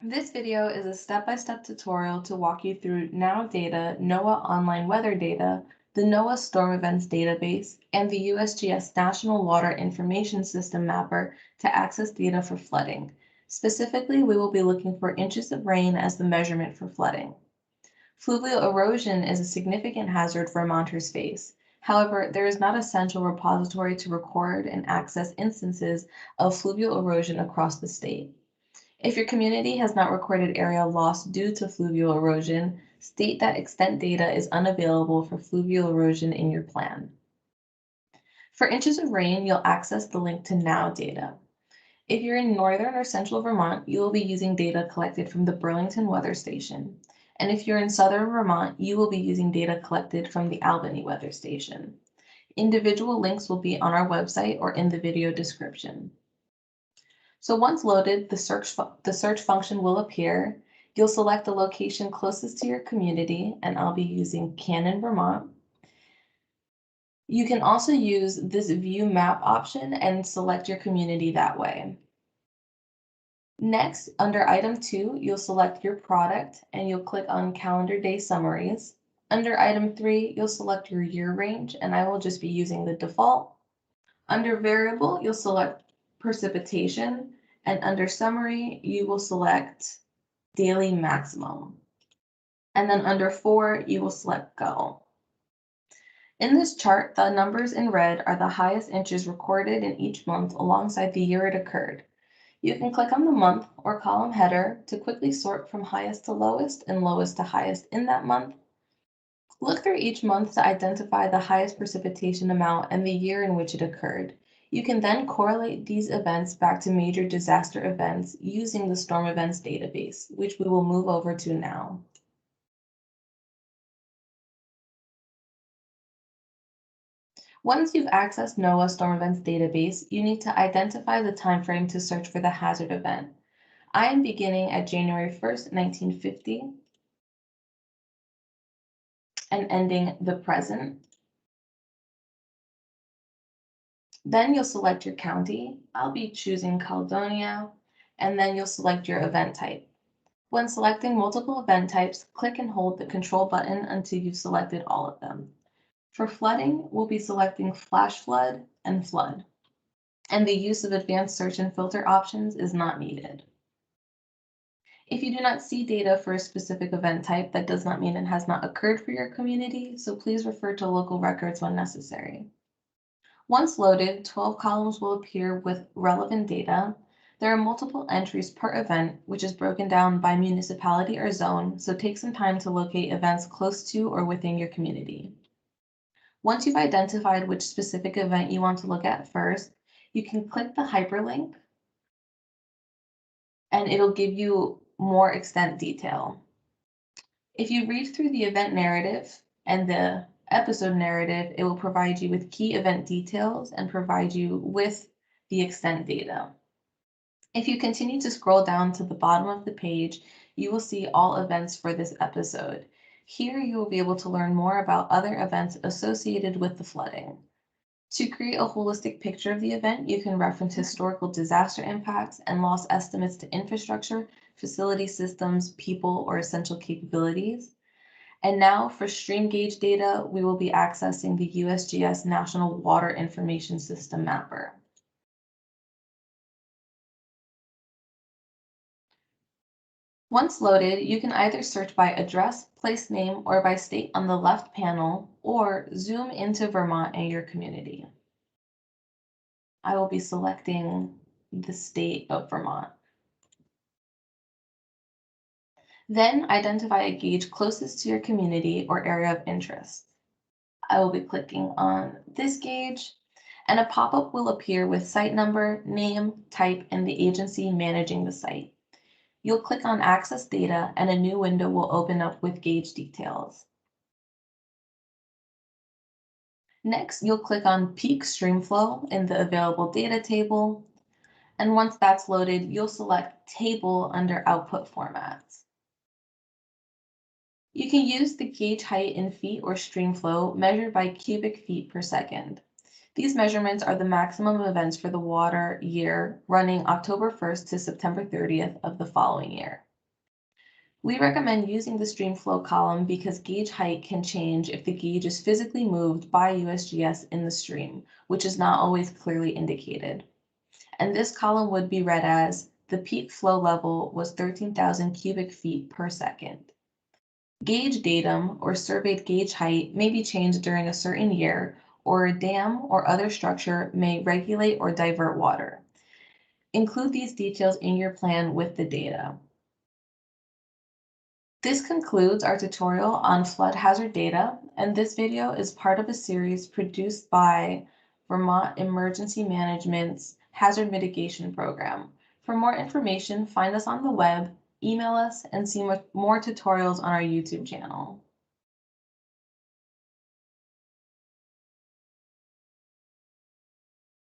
This video is a step-by-step tutorial to walk you through NOWData, NOAA Online Weather Data, the NOAA Storm Events Database, and the USGS National Water Information System Mapper to access data for flooding. Specifically, we will be looking for inches of rain as the measurement for flooding. Fluvial erosion is a significant hazard Vermonters face. However, there is not a central repository to record and access instances of fluvial erosion across the state. If your community has not recorded area loss due to fluvial erosion, state that extent data is unavailable for fluvial erosion in your plan. For inches of rain, you'll access the link to NOWData. If you're in northern or central Vermont, you will be using data collected from the Burlington weather station. And if you're in southern Vermont, you will be using data collected from the Albany weather station. Individual links will be on our website or in the video description. So once loaded, the search function will appear. You'll select the location closest to your community, and I'll be using Cannon, Vermont. You can also use this view map option and select your community that way. Next, under item 2, you'll select your product and you'll click on calendar day summaries. Under item 3, you'll select your year range, and I will just be using the default. Under variable, you'll select precipitation, and under summary, you will select daily maximum. And then under 4, you will select go. In this chart, the numbers in red are the highest inches recorded in each month alongside the year it occurred. You can click on the month or column header to quickly sort from highest to lowest and lowest to highest in that month. Look through each month to identify the highest precipitation amount and the year in which it occurred. You can then correlate these events back to major disaster events using the Storm Events Database, which we will move over to now. Once you've accessed NOAA Storm Events Database, you need to identify the time frame to search for the hazard event. I am beginning at January 1st, 1950, and ending the present. Then you'll select your county. I'll be choosing Caledonia, and then you'll select your event type. When selecting multiple event types, click and hold the control button until you've selected all of them. For flooding, we'll be selecting flash flood and flood, and the use of advanced search and filter options is not needed. If you do not see data for a specific event type, that does not mean it has not occurred for your community, so please refer to local records when necessary. Once loaded, 12 columns will appear with relevant data. There are multiple entries per event, which is broken down by municipality or zone, so take some time to locate events close to or within your community. Once you've identified which specific event you want to look at first, you can click the hyperlink, and it'll give you more extent detail. If you read through the event narrative and the episode narrative, it will provide you with key event details and provide you with the extent data. If you continue to scroll down to the bottom of the page, you will see all events for this episode. Here you will be able to learn more about other events associated with the flooding. To create a holistic picture of the event, you can reference historical disaster impacts and loss estimates to infrastructure, facility systems, people, or essential capabilities. And now for stream gauge data, we will be accessing the USGS National Water Information System Mapper. Once loaded, you can either search by address, place name, or by state on the left panel, or zoom into Vermont and your community. I will be selecting the state of Vermont. Then identify a gauge closest to your community or area of interest. I will be clicking on this gauge, and a pop-up will appear with site number, name, type, and the agency managing the site. You'll click on Access Data, and a new window will open up with gauge details. Next, you'll click on Peak Streamflow in the Available Data table, and once that's loaded, you'll select Table under Output Formats. You can use the gauge height in feet or streamflow measured by cubic feet per second. These measurements are the maximum events for the water year running October 1st to September 30th of the following year. We recommend using the stream flow column because gauge height can change if the gauge is physically moved by USGS in the stream, which is not always clearly indicated. And this column would be read as the peak flow level was 13,000 cubic feet per second. Gauge datum or surveyed gauge height may be changed during a certain year, or a dam or other structure may regulate or divert water. Include these details in your plan with the data. This concludes our tutorial on flood hazard data, and this video is part of a series produced by Vermont Emergency Management's Hazard Mitigation Program. For more information, find us on the web, email us, and see more tutorials on our YouTube channel.